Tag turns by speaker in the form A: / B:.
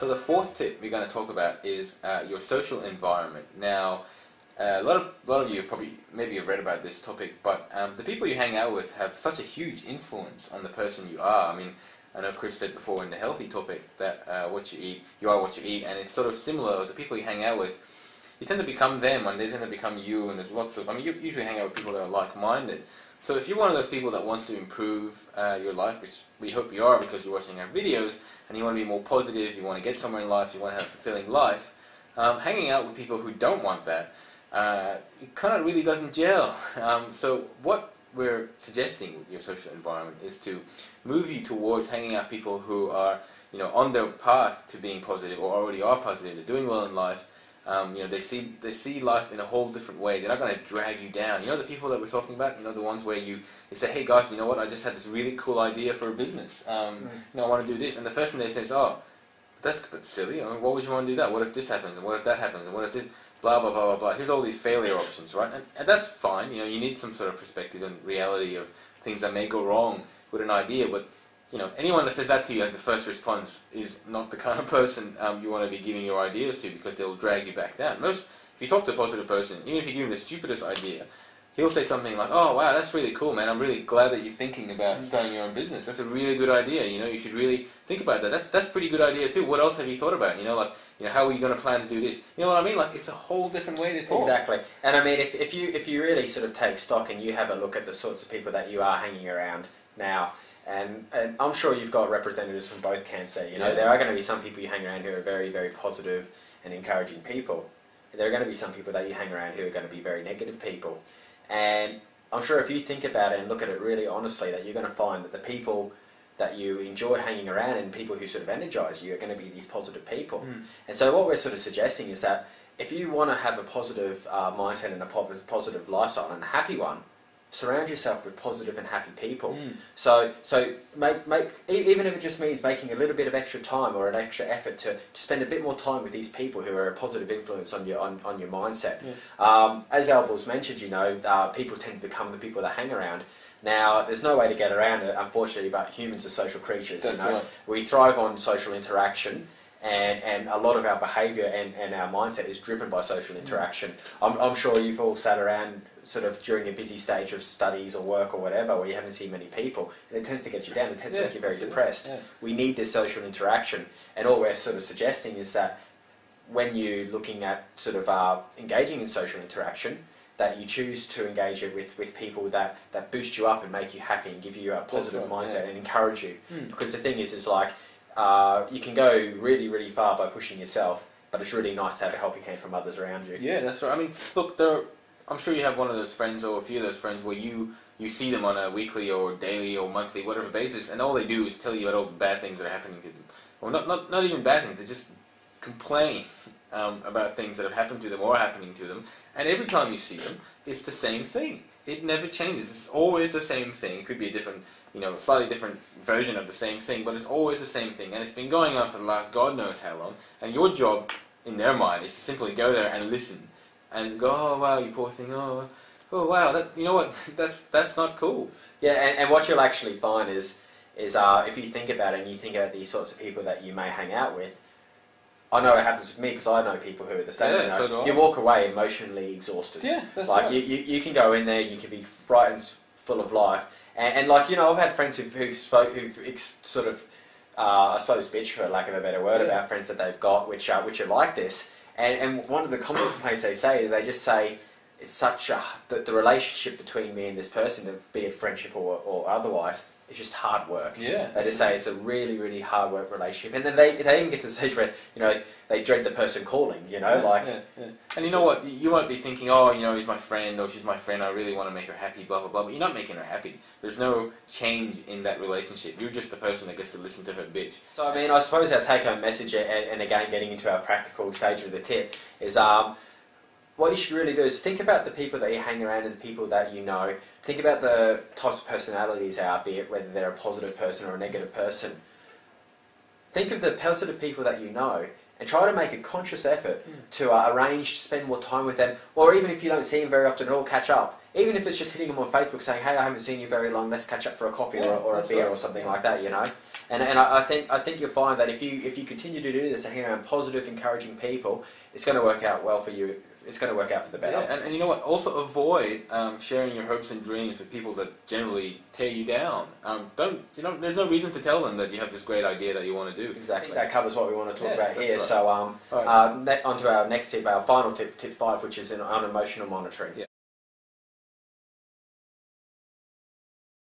A: So the fourth tip we're going to talk about is your social environment. Now, a lot of you have probably maybe have read about this topic, but the people you hang out with have such a huge influence on the person you are. I mean, I know Chris said before in the healthy topic that what you eat, you are what you eat, and it's sort of similar. The people you hang out with, you tend to become them, and they tend to become you. And there's lots of, I mean, you usually hang out with people that are like-minded. So if you're one of those people that wants to improve your life, which we hope you are because you're watching our videos, and you want to be more positive, you want to get somewhere in life, you want to have a fulfilling life, hanging out with people who don't want that, it kind of really doesn't gel. So what we're suggesting with your social environment is to move you towards hanging out with people who are, you know, on their path to being positive or already are positive, they're doing well in life. You know, they see life in a whole different way. They're not going to drag you down. You know the people that we're talking about? You know, the ones where you say, hey guys, you know what, I just had this really cool idea for a business. You know, I want to do this. And the first thing they say is, oh, that's a bit silly. I mean, why would you want to do that? What if this happens? And what if that happens? And what if this, blah, blah, blah, blah, blah. Here's all these failure options, right? And that's fine. You know, you need some sort of perspective and reality of things that may go wrong with an idea, but you know, anyone that says that to you as the first response is not the kind of person you want to be giving your ideas to, because they'll drag you back down. If you talk to a positive person, even if you give him the stupidest idea, he'll say something like, oh wow, that's really cool, man, I'm really glad that you're thinking about starting your own business. That's a really good idea, you know, you should really think about that. That's a pretty good idea too. What else have you thought about? You know, like, you know, how are you going to plan to do this? You know what I mean? Like, it's a whole different way to talk.
B: Exactly. And I mean, if you really sort of take stock and you have a look at the sorts of people that you are hanging around now, and I'm sure you've got representatives from both camps there. You know, there are going to be some people you hang around who are very, very positive and encouraging people. There are going to be some people that you hang around who are going to be very negative people. And I'm sure if you think about it and look at it really honestly, that you're going to find that the people that you enjoy hanging around and people who sort of energize you are going to be these positive people. And so what we're sort of suggesting is that if you want to have a positive mindset and a positive lifestyle and a happy one, surround yourself with positive and happy people. So make even if it just means making a little bit of extra time or an extra effort to spend a bit more time with these people who are a positive influence on your mindset. As Albor's mentioned, you know, people tend to become the people that hang around. Now, there's no way to get around it, unfortunately, but humans are social creatures.
A: That's right.
B: We thrive on social interaction. And a lot of our behaviour and our mindset is driven by social interaction. I'm sure you've all sat around sort of during a busy stage of studies or work or whatever where you haven't seen many people, and it tends to get you down, it tends to make you very depressed. We need this social interaction, and all we're sort of suggesting is that when you're looking at sort of engaging in social interaction, that you choose to engage it with people that boost you up and make you happy and give you a positive mindset and encourage you. Because the thing is like, you can go really, really far by pushing yourself, but it's really nice to have a helping hand from others around you.
A: Yeah, that's right. I mean, look, I'm sure you have one of those friends or a few of those friends where you see them on a weekly or daily or monthly, whatever basis, and all they do is tell you about all the bad things that are happening to them. Or not even bad things, they just complain about things that have happened to them or are happening to them, and every time you see them, it's the same thing. It never changes. It's always the same thing. It could be a different, you know, a slightly different version of the same thing, but it's always the same thing, and it's been going on for the last God knows how long, and your job, in their mind, is to simply go there and listen, and go, oh wow, you poor thing, oh wow, that, you know what, that's not cool.
B: Yeah, and what you'll actually find is if you think about it and you think about these sorts of people that you may hang out with, I know it happens with me because I know people who are the same.
A: Yeah, so do I.
B: You walk away emotionally exhausted.
A: Yeah, that's
B: like
A: right.
B: You can go in there, you can be bright and full of life, and like, you know, I've had friends who've sort of I suppose bitch, for lack of a better word, about friends that they've got which are like this, and one of the common complaints they say is they just say it's such the relationship between me and this person, be it friendship or otherwise, it's just hard work.
A: Yeah.
B: They just say it's a really, really hard work relationship. And then they even get to the stage where, you know, they dread the person calling, you know,
A: And you know what, you might be thinking, oh, you know, he's my friend or she's my friend, I really want to make her happy, blah, blah, blah, but you're not making her happy. There's no change in that relationship. You're just the person that gets to listen to her bitch.
B: So, I mean, I suppose our take-home message, and again, getting into our practical stage of the tip, is what you should really do is think about the people that you hang around and the people that you know. Think about the types of personalities out, be it whether they're a positive person or a negative person. Think of the positive people that you know and try to make a conscious effort to arrange to spend more time with them, or even if you don't see them very often at all, catch up even if it's just hitting them on Facebook saying, hey, I haven't seen you very long, let's catch up for a coffee or a beer or something like that, you know. And I think you'll find that if you continue to do this and hang around positive, encouraging people, it's going to work out well for you. It's going to work out for the better.
A: Yeah, and you know what? Also avoid sharing your hopes and dreams with people that generally tear you down. There's no reason to tell them that you have this great idea that you want to do.
B: Exactly. I think that covers what we want to talk about here.
A: Right.
B: So on to our next tip, our final tip, tip 5, which is on emotional monitoring.
A: Yeah.